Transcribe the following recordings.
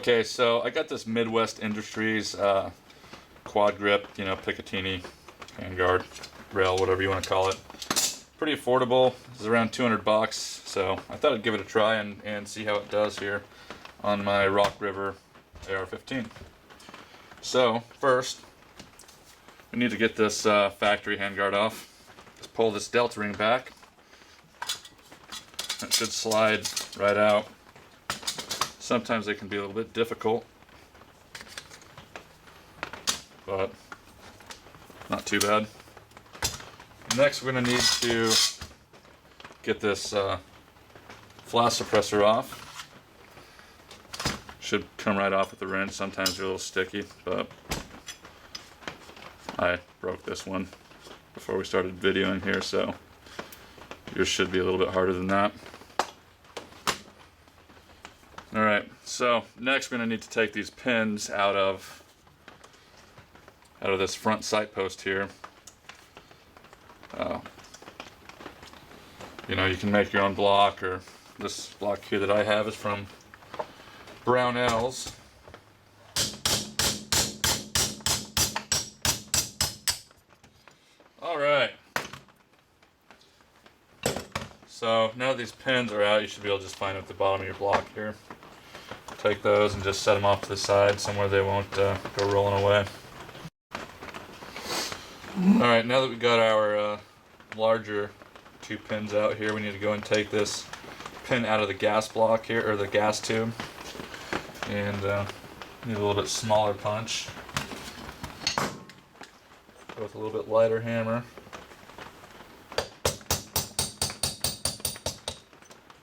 Okay, so I got this Midwest Industries quad grip, Picatinny handguard rail, whatever you want to call it. Pretty affordable. It's around 200 bucks, so I thought I'd give it a try and see how it does here on my Rock River AR15. So first, we need to get this factory handguard off. Just pull this delta ring back. It should slide right out. Sometimes they can be a little bit difficult, but not too bad. Next, we're going to need to get this flash suppressor off. Should come right off with the wrench. Sometimes they're a little sticky, but I broke this one before we started videoing here, so yours should be a little bit harder than that. Alright, so next we're going to need to take these pins out of this front sight post here. You can make your own block, or this block here that I have is from Brownells. Alright, so now that these pins are out, you should be able to just find them at the bottom of your block here. Take those and just set them off to the side somewhere they won't go rolling away. Alright, now that we got our larger two pins out here, we need to go and take this pin out of the gas block here, or the gas tube, and need a little bit smaller punch. Go with a little bit lighter hammer.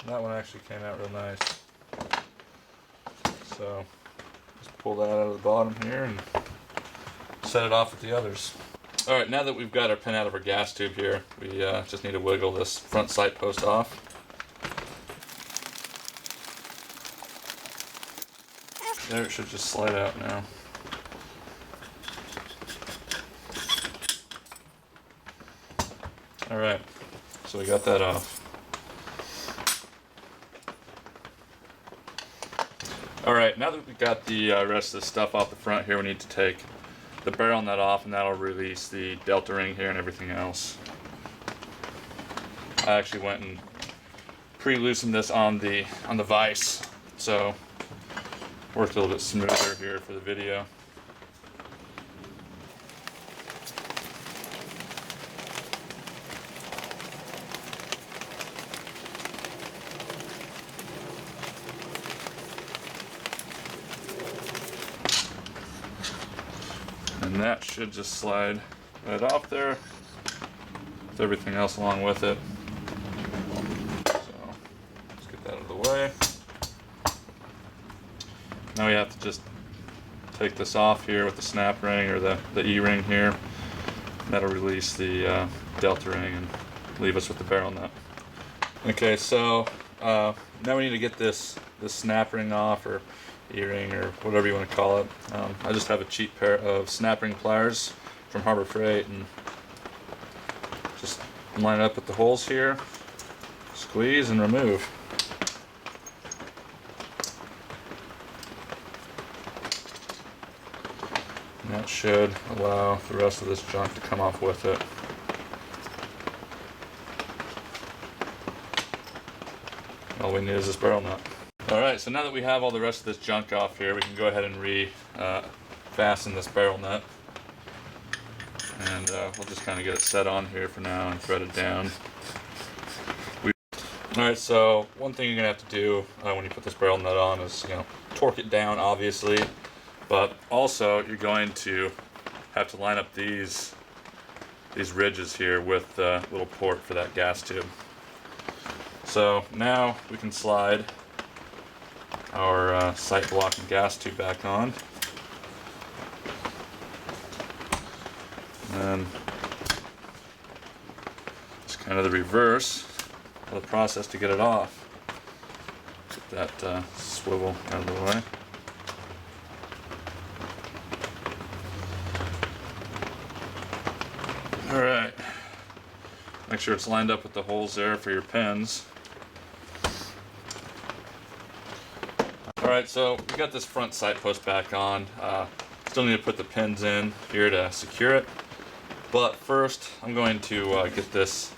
That one actually came out real nice. So just pull that out of the bottom here and set it off with the others. Alright, now that we've got our pin out of our gas tube here, we just need to wiggle this front sight post off. There, it should just slide out now. Alright, so we got that off. Alright, now that we've got the rest of the stuff off the front here, we need to take the barrel nut off, and that'll release the delta ring here and everything else. I actually went and pre-loosened this on the vise, so worked a little bit smoother here for the video. And that should just slide right off there with everything else along with it. So let's get that out of the way. Now we have to just take this off here with the snap ring, or the E-ring here. That'll release the delta ring and leave us with the barrel nut. Okay, so now we need to get this snap ring off, or E-ring, or whatever you want to call it. I just have a cheap pair of snap ring pliers from Harbor Freight, and just line it up with the holes here, squeeze and remove. And that should allow the rest of this junk to come off with it. All we need is this barrel nut. Alright, so now that we have all the rest of this junk off here, we can go ahead and fasten this barrel nut. And we'll just kind of get it set on here for now and thread it down. Alright, so one thing you're going to have to do when you put this barrel nut on is, torque it down, obviously. But also, you're going to have to line up these ridges here with the little port for that gas tube. So now we can slide our sight block and gas tube back on. And then it's kind of the reverse of the process to get it off. Get that swivel out of the way. Alright, make sure it's lined up with the holes there for your pins. Alright, so we got this front sight post back on. Still need to put the pins in here to secure it. But first, I'm going to get this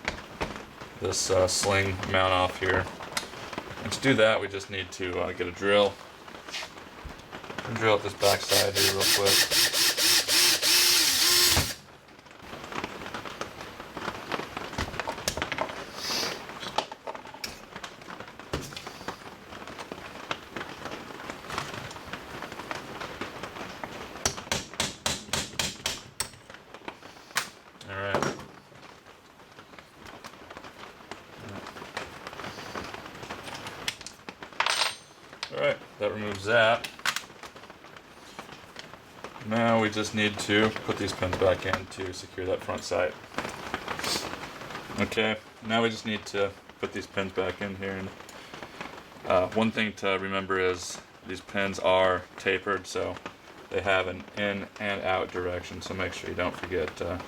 sling mount off here. And to do that, we just need to get a drill. Drill up this back side here real quick. Alright, that removes that. Now we just need to put these pins back in to secure that front sight. Okay, now we just need to put these pins back in here. And one thing to remember is these pins are tapered, so they have an in and out direction, so make sure you don't forget to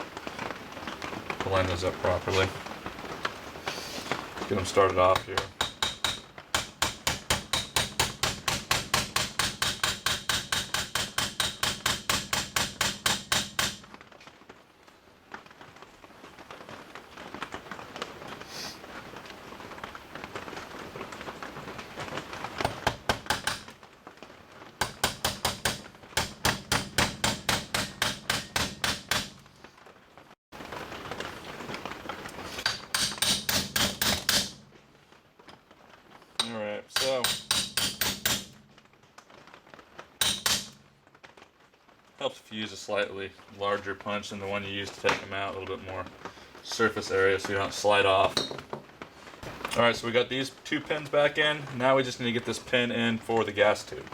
line those up properly. Get them started off here. Alright, so helps if you use a slightly larger punch than the one you used to take them out, a little bit more surface area so you don't slide off. Alright, so we got these two pins back in. Now we just need to get this pin in for the gas tube.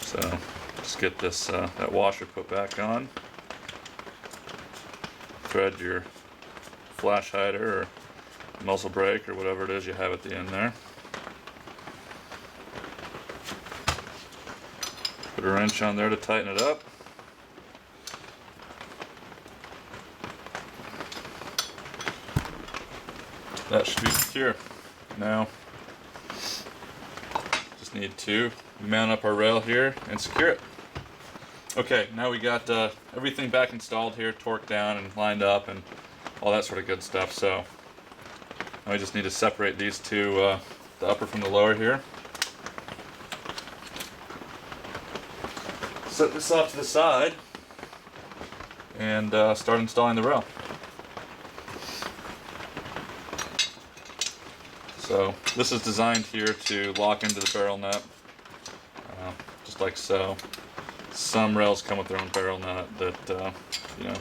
So just get this that washer put back on. Thread your flash hider or muzzle brake or whatever it is you have at the end there. Put a wrench on there to tighten it up. That should be secure. Now just need to mount up our rail here and secure it. Okay, now we got everything back installed here, torqued down and lined up and all that sort of good stuff. So now we just need to separate these two, the upper from the lower here. Set this off to the side and start installing the rail. So this is designed here to lock into the barrel nut, just like so. Some rails come with their own barrel nut that, you know,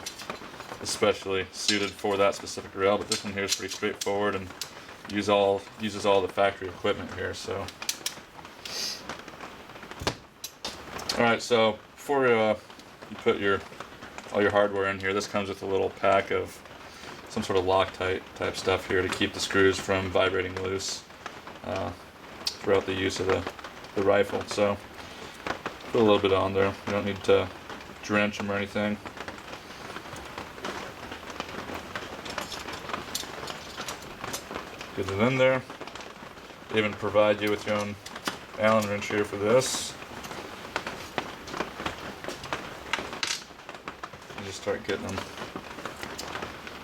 especially suited for that specific rail, but this one here is pretty straightforward and uses all the factory equipment here. So, all right. So before you put all your hardware in here, this comes with a little pack of some sort of Loctite type stuff here to keep the screws from vibrating loose throughout the use of the rifle. So put a little bit on there. You don't need to drench them or anything. Get it in there. They even provide you with your own Allen wrench here for this. You just start getting them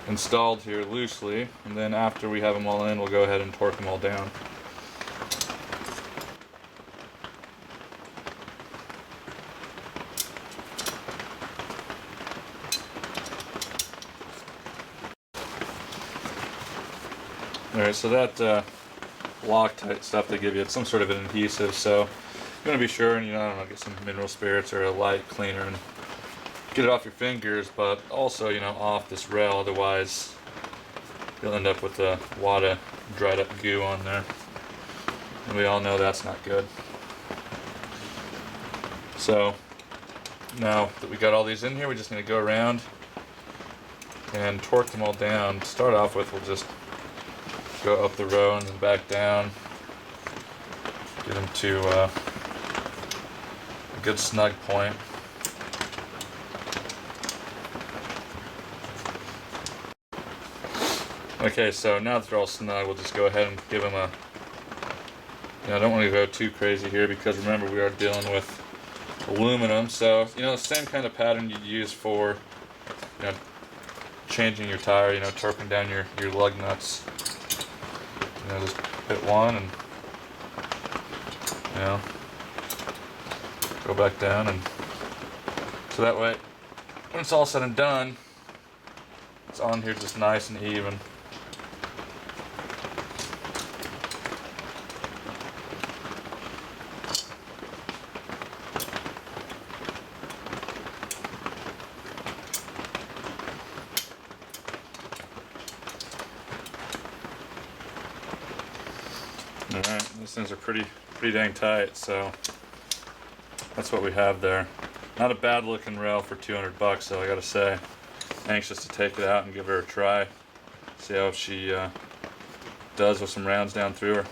installed here loosely, and then after we have them all in, we'll go ahead and torque them all down. Alright, so that Loctite stuff they give you, it's some sort of an adhesive, so you're going to be sure and, I don't know, get some mineral spirits or a light cleaner and get it off your fingers, but also, off this rail, otherwise you'll end up with a wad of dried up goo on there. And we all know that's not good. So now that we got all these in here, we're just going to go around and torque them all down. To start off with, we'll just go up the row and then back down. Get them to a good snug point. Okay, so now that they're all snug, we'll just go ahead and give them a, I don't want to go too crazy here because remember we are dealing with aluminum, so the same kind of pattern you'd use for changing your tire, torquing down your lug nuts. Just hit one and go back down, and so that way when it's all said and done, it's on here just nice and even. Alright, these things are pretty dang tight, so that's what we have there. Not a bad looking rail for 200 bucks, though, I gotta say. Anxious to take it out and give her a try. See how she does with some rounds down through her.